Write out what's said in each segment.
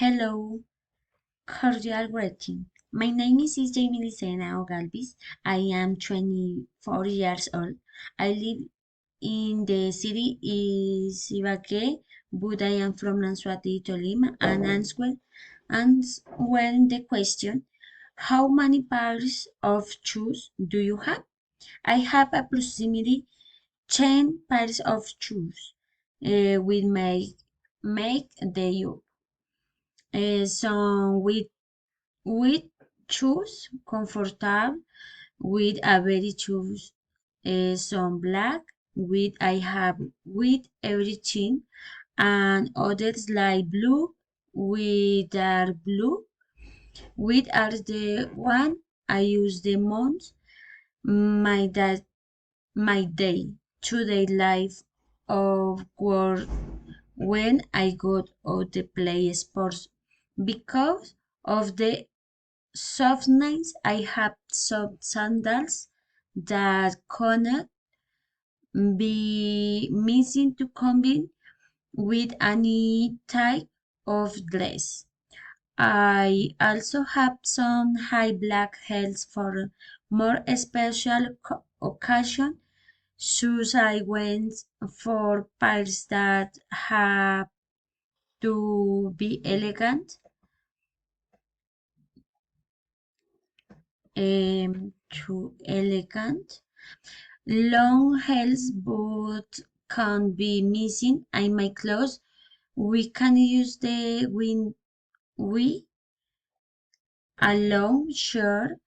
Hello, cordial greeting. My name is Jamie Licena Ogalvis. I am 24 years old. I live in the city is Ibaque, but I am from Nansuati, Tolima, and when the question, how many pairs of shoes do you have? I have approximately 10 pairs of shoes. With my make the some with shoes comfortable with a very shoes some black with I have with everything and others like blue with dark blue with are the one I use the most my that my day to day life of work when I go out to play sports because of the softness. I have some sandals that cannot be missing to combine with any type of dress. I also have some high black heels for more special occasion. Shoes I went for pairs that have to be elegant, too elegant. Long heels but can't be missing in my clothes. We can use the we a long shirt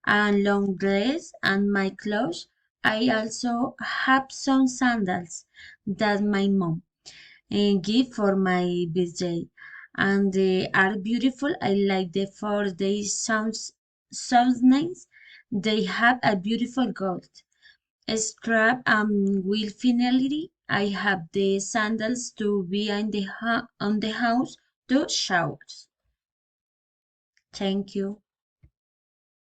and long dress and my clothes. I also have some sandals that my mom give for my birthday and they are beautiful. I like the for they sounds nice. They have a beautiful gold strap and will finally I have the sandals to be in the on the house to showers. Thank you.